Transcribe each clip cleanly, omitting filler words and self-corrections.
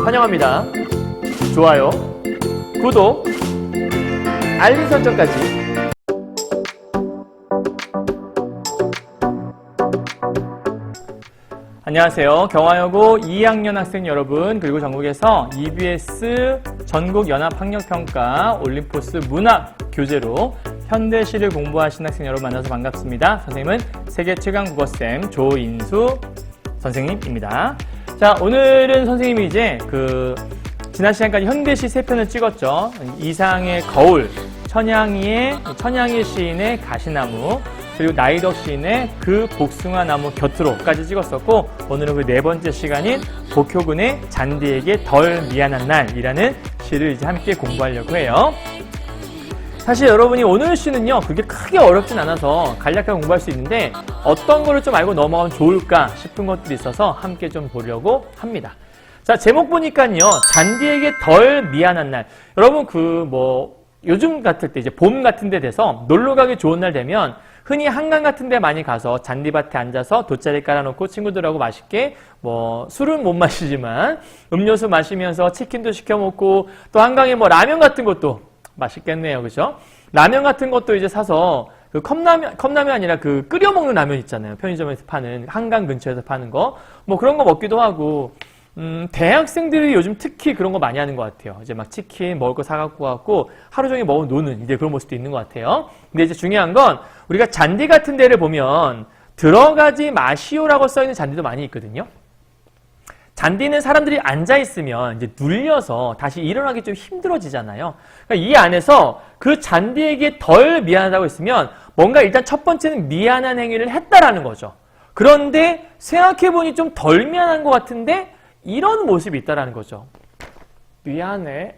환영합니다. 좋아요, 구독, 알림 설정까지. 안녕하세요. 경화여고 2학년 학생 여러분, 그리고 전국에서 EBS 전국연합학력평가 올림포스 문학 교재로 현대시를 공부하신 학생 여러분 만나서 반갑습니다. 선생님은 세계 최강 국어쌤 조인수 선생님입니다. 자, 오늘은 선생님이 이제 지난 시간까지 현대시 3편을 찍었죠. 이상의 거울, 천양희 시인의 가시나무, 그리고 나이덕 시인의 그 복숭아나무 곁으로까지 찍었었고, 오늘은 그 4번째 시간인 복효근의 잔디에게 덜 미안한 날이라는 시를 이제 함께 공부하려고 해요. 사실 여러분이 오늘 시는요, 그게 크게 어렵진 않아서 간략하게 공부할 수 있는데 어떤 거를 좀 알고 넘어가면 좋을까 싶은 것들이 있어서 함께 좀 보려고 합니다. 자, 제목 보니까요, 잔디에게 덜 미안한 날. 여러분 요즘 같을 때 이제 봄 같은 데 돼서 놀러 가기 좋은 날 되면 흔히 한강 같은 데 많이 가서 잔디밭에 앉아서 돗자리 깔아놓고 친구들하고 맛있게 술은 못 마시지만 음료수 마시면서 치킨도 시켜 먹고, 또 한강에 라면 같은 것도 맛있겠네요. 그죠? 라면 같은 것도 이제 사서 컵라면 아니라 끓여 먹는 라면 있잖아요. 편의점에서 파는, 한강 근처에서 파는 거. 그런 거 먹기도 하고, 대학생들이 요즘 특히 그런 거 많이 하는 것 같아요. 이제 막 치킨 먹을 거 사갖고 와갖고 하루 종일 먹어 노는 이제 그런 모습도 있는 것 같아요. 근데 이제 중요한 건 우리가 잔디 같은 데를 보면 들어가지 마시오라고 써있는 잔디도 많이 있거든요. 잔디는 사람들이 앉아있으면 이제 눌려서 다시 일어나기 좀 힘들어지잖아요. 그러니까 이 안에서 그 잔디에게 덜 미안하다고 했으면 뭔가 일단 첫 번째는 미안한 행위를 했다라는 거죠. 그런데 생각해보니 좀 덜 미안한 것 같은데 이런 모습이 있다라는 거죠. 미안해.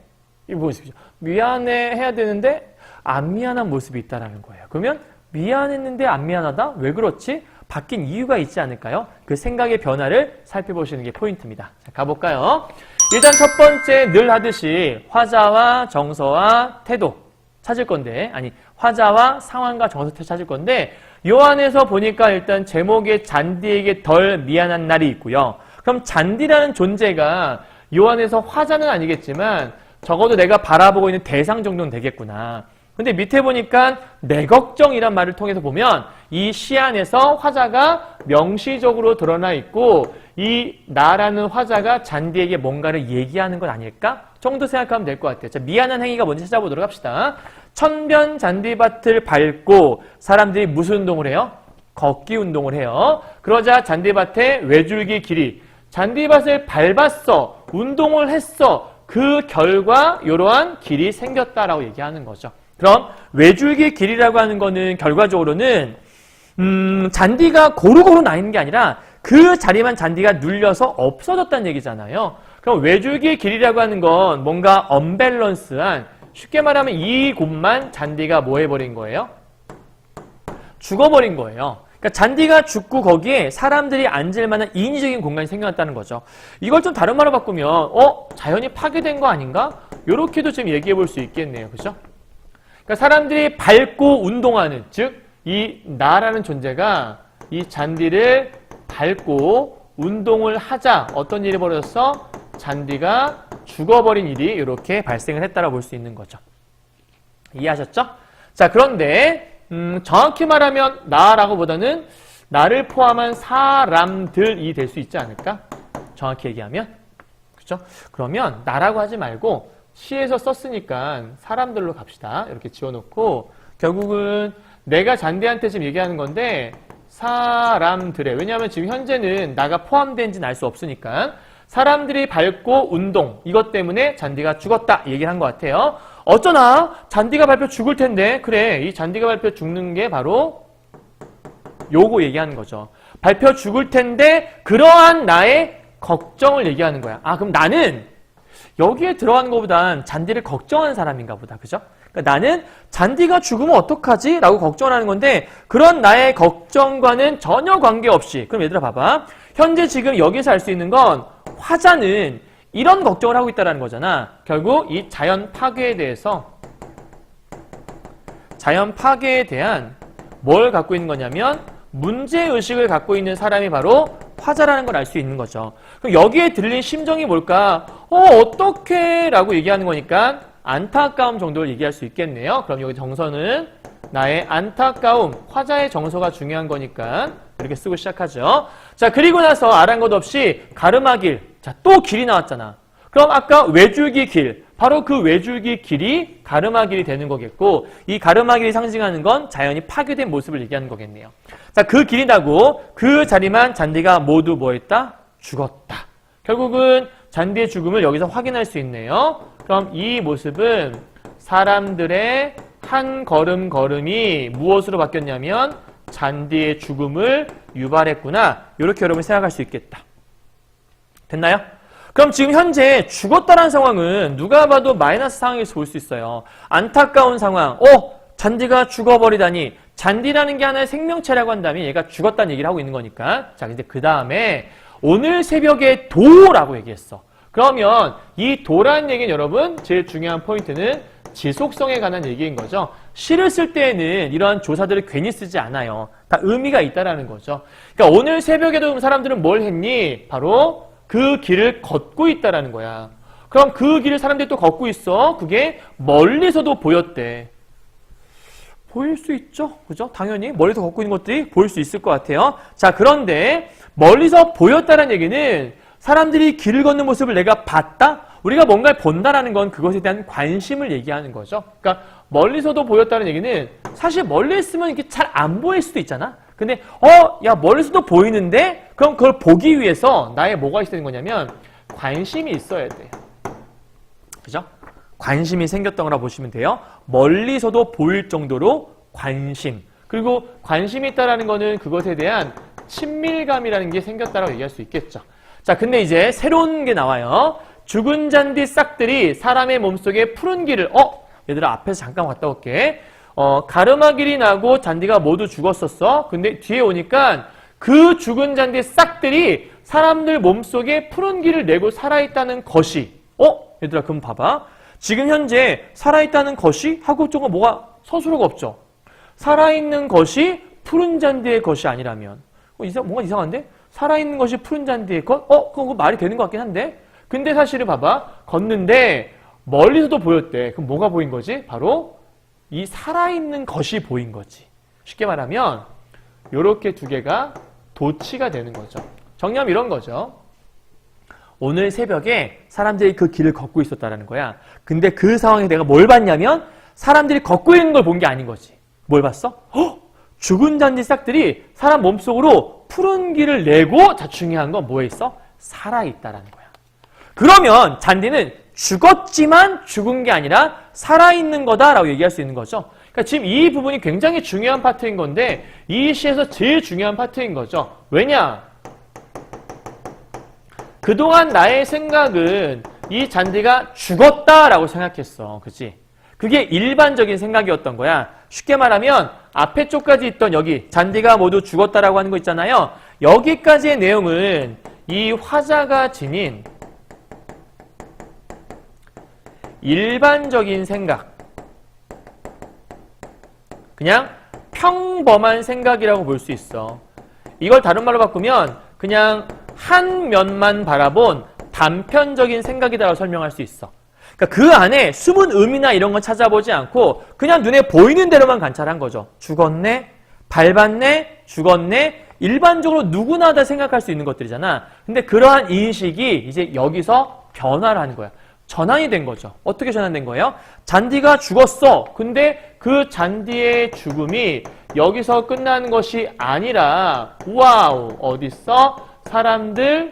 이 모습이죠. 미안해 해야 되는데 안 미안한 모습이 있다라는 거예요. 그러면 미안했는데 안 미안하다? 왜 그렇지? 바뀐 이유가 있지 않을까요? 그 생각의 변화를 살펴보시는 게 포인트입니다. 자, 가볼까요? 일단 첫 번째 늘 하듯이 화자와 정서와 태도 찾을 건데, 화자와 상황과 정서 태도 찾을 건데, 요 안에서 보니까 일단 제목에 잔디에게 덜 미안한 날이 있고요. 그럼 잔디라는 존재가 요 안에서 화자는 아니겠지만 적어도 내가 바라보고 있는 대상 정도는 되겠구나. 근데 밑에 보니까 내 걱정이란 말을 통해서 보면 이 시 안에서 화자가 명시적으로 드러나 있고 이 나라는 화자가 잔디에게 뭔가를 얘기하는 건 아닐까 정도 생각하면 될 것 같아요. 자, 미안한 행위가 뭔지 찾아보도록 합시다. 천변 잔디밭을 밟고 사람들이 무슨 운동을 해요? 걷기 운동을 해요. 그러자 잔디밭에 외줄기 길이, 잔디밭을 밟았어, 운동을 했어, 그 결과 이러한 길이 생겼다라고 얘기하는 거죠. 그럼 외줄기 길이라고 하는 거는 결과적으로는 잔디가 고루고루 나 있는 게 아니라 그 자리만 잔디가 눌려서 없어졌다는 얘기잖아요. 그럼 외줄기 길이라고 하는 건 뭔가 언밸런스한, 쉽게 말하면 이 곳만 잔디가 뭐 해버린 거예요? 죽어버린 거예요. 그러니까 잔디가 죽고 거기에 사람들이 앉을 만한 인위적인 공간이 생겨났다는 거죠. 이걸 좀 다른 말로 바꾸면 자연이 파괴된 거 아닌가? 이렇게도 좀 얘기해 볼 수 있겠네요. 그죠? 그러니까 사람들이 밟고 운동하는, 즉 이 나라는 존재가 이 잔디를 밟고 운동을 하자 어떤 일이 벌어졌어? 잔디가 죽어버린 일이 이렇게 발생을 했다라고 볼 수 있는 거죠. 이해하셨죠? 자, 그런데 정확히 말하면 나라고 보다는 나를 포함한 사람들이 될 수 있지 않을까? 정확히 얘기하면. 그렇죠? 그러면 나라고 하지 말고 시에서 썼으니까 사람들로 갑시다. 이렇게 지워놓고 결국은 내가 잔디한테 지금 얘기하는 건데 사람들의, 왜냐하면 지금 현재는 나가 포함된지는 알 수 없으니까 사람들이 밟고 운동, 이것 때문에 잔디가 죽었다 얘기를 한 것 같아요. 어쩌나 잔디가 밟혀 죽을 텐데, 그래, 이 잔디가 밟혀 죽는 게 바로 요거 얘기하는 거죠. 밟혀 죽을 텐데 그러한 나의 걱정을 얘기하는 거야. 그럼 나는 여기에 들어가는 것보단 잔디를 걱정하는 사람인가 보다. 그죠? 그러니까 나는 잔디가 죽으면 어떡하지? 라고 걱정하는 건데 그런 나의 걱정과는 전혀 관계없이, 그럼 얘들아 봐봐. 현재 지금 여기서 알 수 있는 건 화자는 이런 걱정을 하고 있다는 거잖아. 결국 이 자연 파괴에 대한 뭘 갖고 있는 거냐면 문제의식을 갖고 있는 사람이 바로 화자라는 걸 알 수 있는 거죠. 그럼 여기에 들린 심정이 뭘까? 어떻게? 라고 얘기하는 거니까 안타까움 정도를 얘기할 수 있겠네요. 그럼 여기 정서는 나의 안타까움, 화자의 정서가 중요한 거니까 이렇게 쓰고 시작하죠. 자, 그리고 나서 아랑 것 없이 가르마길. 자, 또 길이 나왔잖아. 그럼 아까 외줄기 길, 바로 그 외줄기 길이 가르마길이 되는 거겠고, 이 가르마길이 상징하는 건 자연이 파괴된 모습을 얘기하는 거겠네요. 자, 그 길이 나고 그 자리만 잔디가 모두 뭐 했다? 죽었다. 결국은 잔디의 죽음을 여기서 확인할 수 있네요. 그럼 이 모습은 사람들의 한 걸음 걸음이 무엇으로 바뀌었냐면 잔디의 죽음을 유발했구나. 이렇게 여러분 생각할 수 있겠다. 됐나요? 그럼 지금 현재 죽었다는 상황은 누가 봐도 마이너스 상황에서 볼 수 있어요. 안타까운 상황. 잔디가 죽어버리다니. 잔디라는 게 하나의 생명체라고 한다면 얘가 죽었다는 얘기를 하고 있는 거니까. 자, 근데 그 다음에 오늘 새벽에 도라고 얘기했어. 그러면 이 도라는 얘기는 여러분 제일 중요한 포인트는 지속성에 관한 얘기인 거죠. 시를 쓸 때에는 이러한 조사들을 괜히 쓰지 않아요. 다 의미가 있다라는 거죠. 그러니까 오늘 새벽에도 사람들은 뭘 했니? 바로 그 길을 걷고 있다라는 거야. 그럼 그 길을 사람들이 또 걷고 있어. 그게 멀리서도 보였대. 보일 수 있죠? 그죠? 당연히 멀리서 걷고 있는 것들이 보일 수 있을 것 같아요. 자, 그런데 멀리서 보였다는 얘기는 사람들이 길을 걷는 모습을 내가 봤다? 우리가 뭔가를 본다라는 건 그것에 대한 관심을 얘기하는 거죠. 그러니까 멀리서도 보였다는 얘기는 사실 멀리 있으면 이렇게 잘 안 보일 수도 있잖아. 근데 야 멀리서도 보이는데 그럼 그걸 보기 위해서 나의 뭐가 있어야 되는 거냐면 관심이 있어야 돼. 그죠? 관심이 생겼던 거라 보시면 돼요. 멀리서도 보일 정도로 관심. 그리고 관심이 있다라는 거는 그것에 대한 친밀감이라는 게 생겼다라고 얘기할 수 있겠죠. 자, 근데 이제 새로운 게 나와요. 죽은 잔디 싹들이 사람의 몸속에 푸른 길을 얘들아 앞에서 잠깐 갔다 올게. 가르마길이 나고 잔디가 모두 죽었었어. 근데 뒤에 오니까 그 죽은 잔디 싹들이 사람들 몸속에 푸른 길을 내고 살아있다는 것이 얘들아 그럼 봐봐. 지금 현재 살아있다는 것이 하고 쪽은 뭐가 서술어가 없죠. 살아있는 것이 푸른 잔디의 것이 아니라면 뭔가 이상한데? 살아있는 것이 푸른 잔디의 것? 그거 말이 되는 것 같긴 한데? 근데 사실은 봐봐. 걷는데 멀리서도 보였대. 그럼 뭐가 보인 거지? 바로 이 살아있는 것이 보인 거지. 쉽게 말하면 이렇게 두 개가 도치가 되는 거죠. 정리하면 이런 거죠. 오늘 새벽에 사람들이 그 길을 걷고 있었다는 거야. 근데 그 상황에 내가 뭘 봤냐면 사람들이 걷고 있는 걸 본 게 아닌 거지. 뭘 봤어? 죽은 잔디 싹들이 사람 몸속으로 푸른 길을 내고 자 중요한 건 뭐에 있어? 살아있다라는 거야. 그러면 잔디는 죽었지만 죽은 게 아니라 살아있는 거다라고 얘기할 수 있는 거죠. 그러니까 지금 이 부분이 굉장히 중요한 파트인 건데 이 시에서 제일 중요한 파트인 거죠. 왜냐? 그동안 나의 생각은 이 잔디가 죽었다라고 생각했어. 그치? 그게 일반적인 생각이었던 거야. 쉽게 말하면 앞에 쪽까지 있던 여기 잔디가 모두 죽었다라고 하는 거 있잖아요. 여기까지의 내용은 이 화자가 지닌 일반적인 생각, 그냥 평범한 생각이라고 볼 수 있어. 이걸 다른 말로 바꾸면 그냥 한 면만 바라본 단편적인 생각이다라고 설명할 수 있어. 그러니까 그 안에 숨은 의미나 이런 건 찾아보지 않고 그냥 눈에 보이는 대로만 관찰한 거죠. 죽었네, 밟았네, 죽었네, 일반적으로 누구나 다 생각할 수 있는 것들이잖아. 근데 그러한 인식이 이제 여기서 변화를 하는 거야. 전환이 된 거죠. 어떻게 전환된 거예요? 잔디가 죽었어. 근데 그 잔디의 죽음이 여기서 끝나는 것이 아니라 와우, 어딨어? 사람들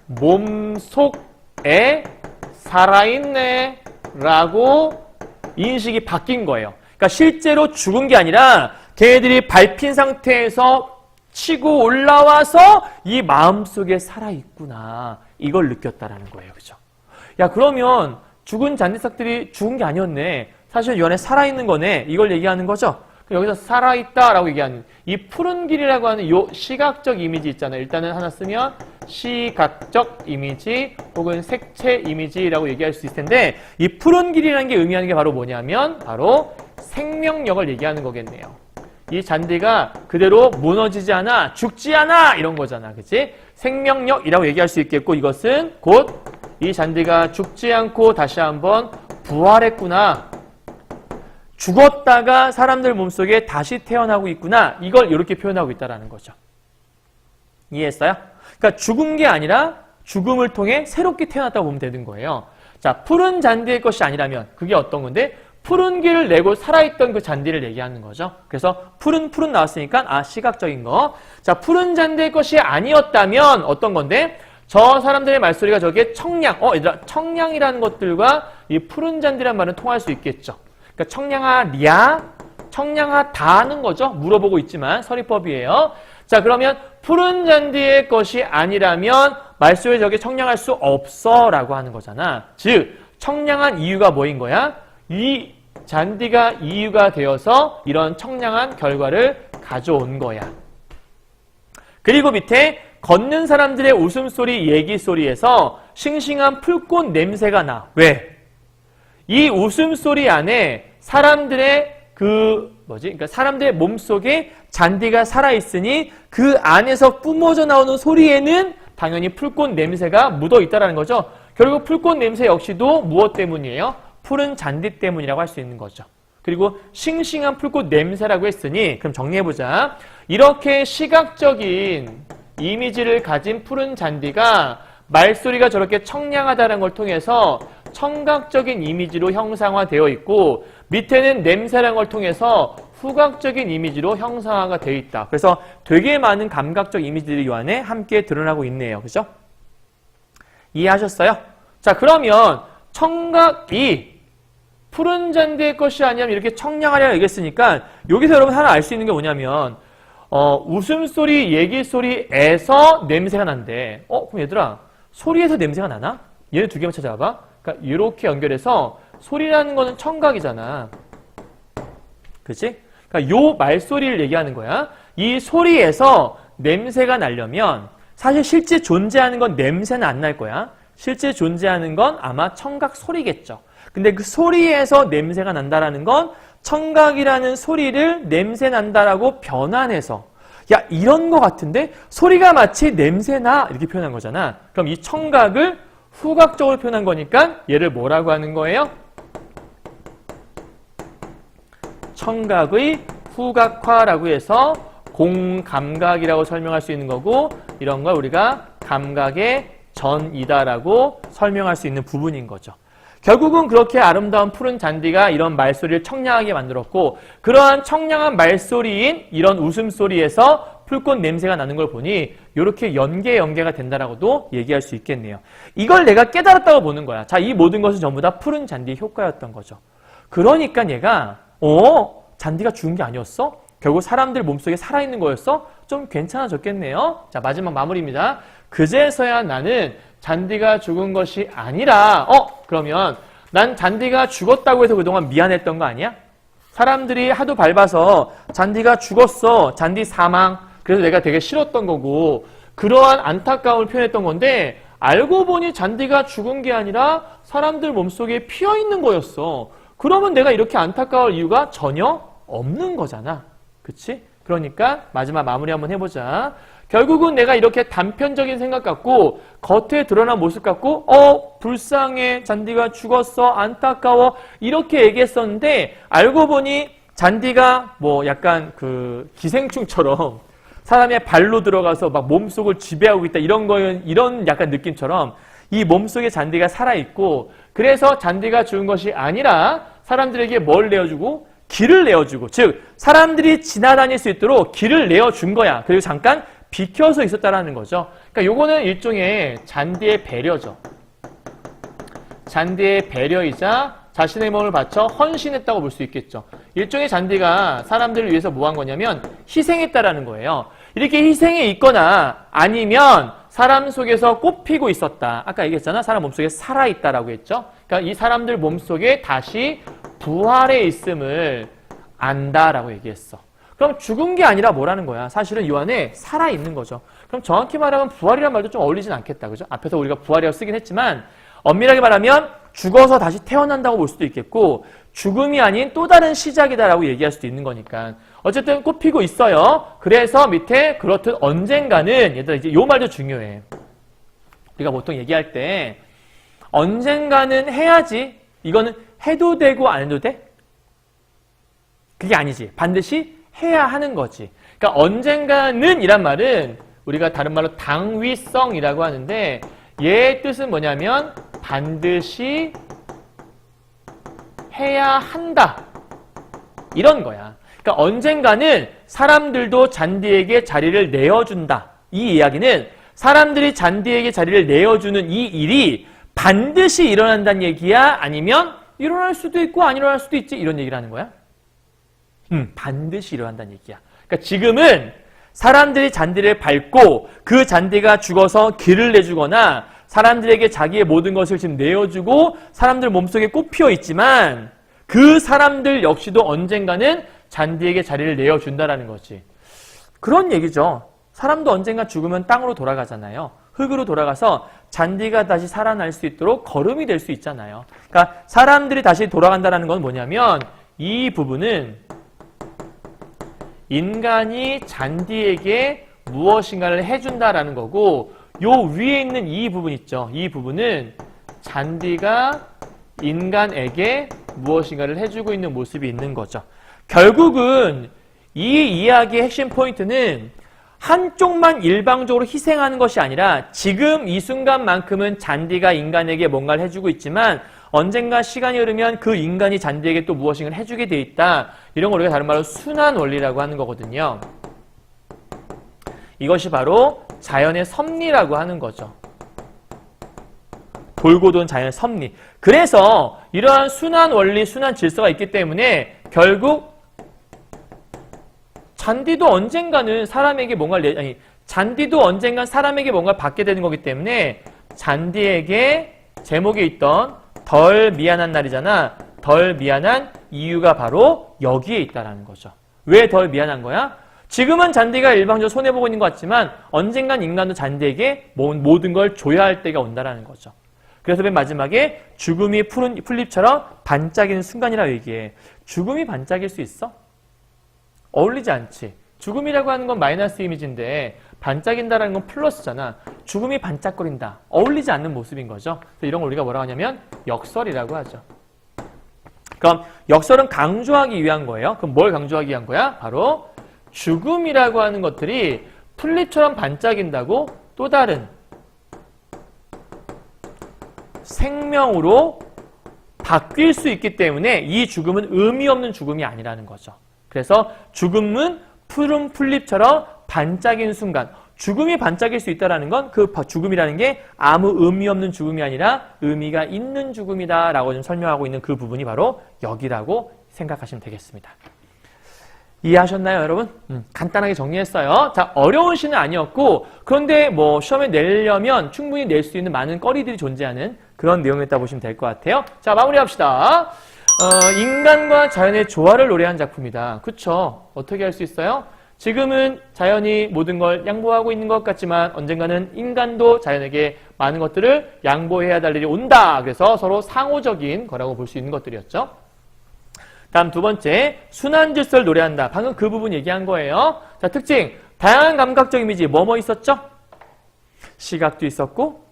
몸속에 살아있네 라고 인식이 바뀐 거예요. 그러니까 실제로 죽은 게 아니라 걔네들이 밟힌 상태에서 치고 올라와서 이 마음속에 살아있구나. 이걸 느꼈다라는 거예요. 그죠? 야, 그러면 죽은 잔디싹들이 죽은 게 아니었네. 사실 이 안에 살아있는 거네. 이걸 얘기하는 거죠. 여기서 살아있다라고 얘기하는 이 푸른 길이라고 하는 이 시각적 이미지 있잖아요. 일단은 하나 쓰면 시각적 이미지 혹은 색채 이미지라고 얘기할 수 있을 텐데 이 푸른 길이라는 게 의미하는 게 바로 뭐냐면 바로 생명력을 얘기하는 거겠네요. 이 잔디가 그대로 무너지지 않아, 죽지 않아 이런 거잖아. 그치? 생명력이라고 얘기할 수 있겠고 이것은 곧 이 잔디가 죽지 않고 다시 한번 부활했구나. 죽었다가 사람들 몸속에 다시 태어나고 있구나. 이걸 이렇게 표현하고 있다는 거죠. 이해했어요? 그러니까 죽은 게 아니라 죽음을 통해 새롭게 태어났다고 보면 되는 거예요. 자, 푸른 잔디의 것이 아니라면 그게 어떤 건데? 푸른 길을 내고 살아있던 그 잔디를 얘기하는 거죠. 그래서 푸른 나왔으니까 시각적인 거. 자, 푸른 잔디의 것이 아니었다면 어떤 건데? 저 사람들의 말소리가 저게 청량. 얘들아, 청량이라는 것들과 이 푸른 잔디란 말은 통할 수 있겠죠. 그러니까 청량하랴, 청량하다는 거죠. 물어보고 있지만 서리법이에요. 자, 그러면 푸른 잔디의 것이 아니라면 말소에 저게 청량할 수 없어 라고 하는 거잖아. 즉, 청량한 이유가 뭐인 거야? 이 잔디가 이유가 되어서 이런 청량한 결과를 가져온 거야. 그리고 밑에 걷는 사람들의 웃음소리, 얘기소리에서 싱싱한 풀꽃 냄새가 나. 왜? 이 웃음소리 안에 사람들의 그러니까 사람들의 몸속에 잔디가 살아있으니 그 안에서 뿜어져 나오는 소리에는 당연히 풀꽃 냄새가 묻어 있다는 거죠. 결국 풀꽃 냄새 역시도 무엇 때문이에요? 푸른 잔디 때문이라고 할 수 있는 거죠. 그리고 싱싱한 풀꽃 냄새라고 했으니 그럼 정리해보자. 이렇게 시각적인 이미지를 가진 푸른 잔디가 말소리가 저렇게 청량하다는 걸 통해서 청각적인 이미지로 형상화되어 있고 밑에는 냄새라는 걸 통해서 후각적인 이미지로 형상화가 되어 있다. 그래서 되게 많은 감각적 이미지들이 이 안에 함께 드러나고 있네요. 그죠? 이해하셨어요? 자, 그러면 청각이 푸른 잔디의 것이 아니면 이렇게 청량하려고 얘기했으니까 여기서 여러분 하나 알 수 있는 게 뭐냐면 웃음소리, 얘기소리에서 냄새가 난대. 그럼 얘들아 소리에서 냄새가 나나? 얘네 두 개만 찾아봐. 그러니까 이렇게 연결해서 소리라는 거는 청각이잖아. 그치? 그러니까 요 말소리를 얘기하는 거야. 이 소리에서 냄새가 나려면 사실 실제 존재하는 건 냄새는 안 날 거야. 실제 존재하는 건 아마 청각 소리겠죠. 근데 그 소리에서 냄새가 난다라는 건 청각이라는 소리를 냄새 난다라고 변환해서 야 이런 거 같은데 소리가 마치 냄새나 이렇게 표현한 거잖아. 그럼 이 청각을 후각적으로 표현한 거니까 얘를 뭐라고 하는 거예요? 청각의 후각화라고 해서 공감각이라고 설명할 수 있는 거고 이런 걸 우리가 감각의 전이다라고 설명할 수 있는 부분인 거죠. 결국은 그렇게 아름다운 푸른 잔디가 이런 말소리를 청량하게 만들었고 그러한 청량한 말소리인 이런 웃음소리에서 풀꽃 냄새가 나는 걸 보니 이렇게 연계가 된다라고도 얘기할 수 있겠네요. 이걸 내가 깨달았다고 보는 거야. 자, 이 모든 것은 전부 다 푸른 잔디의 효과였던 거죠. 그러니까 얘가 잔디가 죽은 게 아니었어? 결국 사람들 몸속에 살아있는 거였어? 좀 괜찮아졌겠네요. 자, 마지막 마무리입니다. 그제서야 나는 잔디가 죽은 것이 아니라 그러면 난 잔디가 죽었다고 해서 그동안 미안했던 거 아니야? 사람들이 하도 밟아서 잔디가 죽었어. 잔디 사망. 그래서 내가 되게 싫었던 거고 그러한 안타까움을 표현했던 건데 알고 보니 잔디가 죽은 게 아니라 사람들 몸속에 피어있는 거였어. 그러면 내가 이렇게 안타까울 이유가 전혀 없는 거잖아. 그치? 그러니까 마지막 마무리 한번 해보자. 결국은 내가 이렇게 단편적인 생각 같고 겉에 드러난 모습 같고 불쌍해 잔디가 죽었어 안타까워 이렇게 얘기했었는데 알고 보니 잔디가 뭐 약간 그 기생충처럼 사람의 발로 들어가서 막 몸속을 지배하고 있다 이런 약간 느낌처럼 이 몸속에 잔디가 살아있고 그래서 잔디가 죽은 것이 아니라 사람들에게 뭘 내어주고 길을 내어주고 즉 사람들이 지나다닐 수 있도록 길을 내어준 거야. 그리고 잠깐 비켜서 있었다라는 거죠. 그러니까 요거는 일종의 잔디의 배려죠. 잔디의 배려이자 자신의 몸을 바쳐 헌신했다고 볼 수 있겠죠. 일종의 잔디가 사람들을 위해서 뭐 한 거냐면 희생했다라는 거예요. 이렇게 희생해 있거나 아니면 사람 속에서 꽃피고 있었다. 아까 얘기했잖아. 사람 몸속에 살아있다라고 했죠. 그러니까 이 사람들 몸속에 다시 부활해 있음을 안다라고 얘기했어. 그럼 죽은 게 아니라 뭐라는 거야? 사실은 이 안에 살아있는 거죠. 그럼 정확히 말하면 부활이라는 말도 좀 어울리진 않겠다. 그죠? 앞에서 우리가 부활이라고 쓰긴 했지만 엄밀하게 말하면 죽어서 다시 태어난다고 볼 수도 있겠고 죽음이 아닌 또 다른 시작이다라고 얘기할 수도 있는 거니까 어쨌든 꽃피고 있어요. 그래서 밑에 그렇듯 언젠가는, 얘들아 이제 요 말도 중요해. 우리가 보통 얘기할 때 언젠가는 해야지, 이거는 해도 되고 안 해도 돼? 그게 아니지. 반드시 해야 하는 거지. 그러니까 언젠가는 이란 말은 우리가 다른 말로 당위성이라고 하는데, 얘의 뜻은 뭐냐면 반드시 해야 한다, 이런 거야. 그러니까 언젠가는 사람들도 잔디에게 자리를 내어준다. 이 이야기는 사람들이 잔디에게 자리를 내어주는 이 일이 반드시 일어난다는 얘기야? 아니면 일어날 수도 있고 안 일어날 수도 있지, 이런 얘기를 하는 거야? 반드시 일어난다는 얘기야. 그러니까 지금은 사람들이 잔디를 밟고 그 잔디가 죽어서 길을 내주거나 사람들에게 자기의 모든 것을 지금 내어주고 사람들 몸속에 꽃 피어 있지만, 그 사람들 역시도 언젠가는 잔디에게 자리를 내어준다라는 거지. 그런 얘기죠. 사람도 언젠가 죽으면 땅으로 돌아가잖아요. 흙으로 돌아가서 잔디가 다시 살아날 수 있도록 거름이 될 수 있잖아요. 그러니까 사람들이 다시 돌아간다는 건 뭐냐면, 이 부분은 인간이 잔디에게 무엇인가를 해준다라는 거고, 요 위에 있는 이 부분 있죠. 이 부분은 잔디가 인간에게 무엇인가를 해주고 있는 모습이 있는 거죠. 결국은 이 이야기의 핵심 포인트는 한쪽만 일방적으로 희생하는 것이 아니라, 지금 이 순간만큼은 잔디가 인간에게 뭔가를 해주고 있지만 언젠가 시간이 흐르면 그 인간이 잔디에게 또 무엇인가를 해주게 돼 있다. 이런 걸 우리가 다른 말로 순환 원리라고 하는 거거든요. 이것이 바로 자연의 섭리라고 하는 거죠. 돌고 돈 자연의 섭리. 그래서 이러한 순환 원리, 순환 질서가 있기 때문에 결국 잔디도 언젠가는 사람에게 뭔가를, 잔디도 언젠간 사람에게 뭔가를 받게 되는 거기 때문에 잔디에게 제목에 있던 덜 미안한 날이잖아. 덜 미안한 이유가 바로 여기에 있다라는 거죠. 왜 덜 미안한 거야? 지금은 잔디가 일방적으로 손해보고 있는 것 같지만 언젠간 인간도 잔디에게 모든 걸 줘야 할 때가 온다라는 거죠. 그래서 맨 마지막에 죽음이 푸른 풀잎처럼 반짝이는 순간이라고 얘기해. 죽음이 반짝일 수 있어? 어울리지 않지. 죽음이라고 하는 건 마이너스 이미지인데 반짝인다라는 건 플러스잖아. 죽음이 반짝거린다. 어울리지 않는 모습인 거죠. 그래서 이런 걸 우리가 뭐라고 하냐면 역설이라고 하죠. 그럼 역설은 강조하기 위한 거예요. 그럼 뭘 강조하기 위한 거야? 바로 죽음이라고 하는 것들이 풀잎처럼 반짝인다고 또 다른 생명으로 바뀔 수 있기 때문에 이 죽음은 의미 없는 죽음이 아니라는 거죠. 그래서 죽음은 푸른 풀잎처럼 반짝이는 순간, 죽음이 반짝일 수 있다는 건 그 죽음이라는 게 아무 의미 없는 죽음이 아니라 의미가 있는 죽음이다라고 좀 설명하고 있는 그 부분이 바로 여기라고 생각하시면 되겠습니다. 이해하셨나요, 여러분? 간단하게 정리했어요. 자, 어려운 시는 아니었고, 그런데 뭐 시험에 내려면 충분히 낼 수 있는 많은 거리들이 존재하는 그런 내용이었다고 보시면 될 것 같아요. 자, 마무리합시다. 인간과 자연의 조화를 노래한 작품이다. 그쵸? 어떻게 할 수 있어요? 지금은 자연이 모든 걸 양보하고 있는 것 같지만 언젠가는 인간도 자연에게 많은 것들을 양보해야 할 일이 온다. 그래서 서로 상호적인 거라고 볼 수 있는 것들이었죠. 다음 두 번째, 순환 질서를 노래한다. 방금 그 부분 얘기한 거예요. 자, 특징, 다양한 감각적 이미지 뭐뭐 있었죠? 시각도 있었고,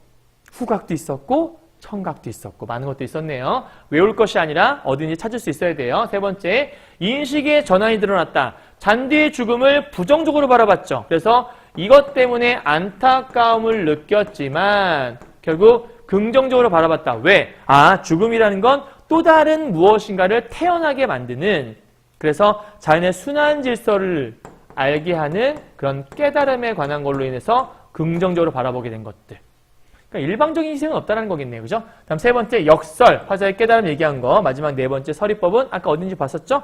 후각도 있었고, 청각도 있었고, 많은 것도 있었네요. 외울 것이 아니라 어딘지 찾을 수 있어야 돼요. 세 번째, 인식의 전환이 드러났다. 잔디의 죽음을 부정적으로 바라봤죠. 그래서 이것 때문에 안타까움을 느꼈지만 결국 긍정적으로 바라봤다. 왜? 죽음이라는 건 또 다른 무엇인가를 태어나게 만드는, 그래서 자연의 순환 질서를 알게 하는 그런 깨달음에 관한 걸로 인해서 긍정적으로 바라보게 된 것들. 그러니까 일방적인 희생은 없다는 거겠네요. 그죠? 다음 세 번째, 역설, 화자의 깨달음 얘기한 거. 마지막 네 번째, 서리법은 아까 어딘지 봤었죠?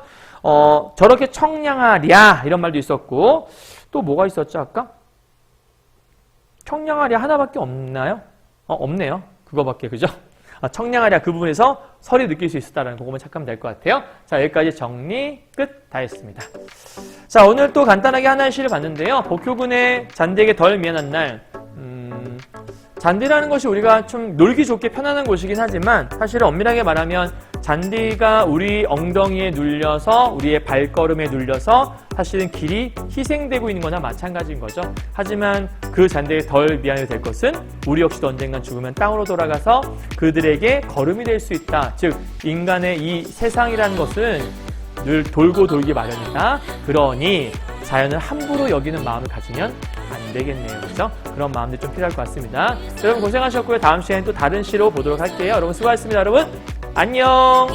저렇게 청량하랴 이런 말도 있었고, 또 뭐가 있었죠 아까? 청량하랴 하나밖에 없나요? 없네요. 그거밖에. 그죠? 청량하랴 그 부분에서 설이 느낄 수 있었다는 그것만 착하면 될 것 같아요. 자, 여기까지 정리 끝 다 했습니다. 자, 오늘 또 간단하게 하나의 시를 봤는데요. 복효군의 잔디에게 덜 미안한 날. 잔디라는 것이 우리가 좀 놀기 좋게 편안한 곳이긴 하지만 사실은 엄밀하게 말하면 잔디가 우리 엉덩이에 눌려서 우리의 발걸음에 눌려서 사실은 길이 희생되고 있는 거나 마찬가지인 거죠. 하지만 그 잔디에 덜 미안해도 될 것은 우리 역시도 언젠간 죽으면 땅으로 돌아가서 그들에게 걸음이 될 수 있다. 즉 인간의 이 세상이라는 것은 늘 돌고 돌기 마련이다. 그러니 자연을 함부로 여기는 마음을 가지면 안 되겠네요. 그렇죠? 그런 마음들 좀 필요할 것 같습니다. 여러분 고생하셨고요. 다음 시간에 또 다른 시로 보도록 할게요. 여러분 수고하셨습니다. 여러분 안녕.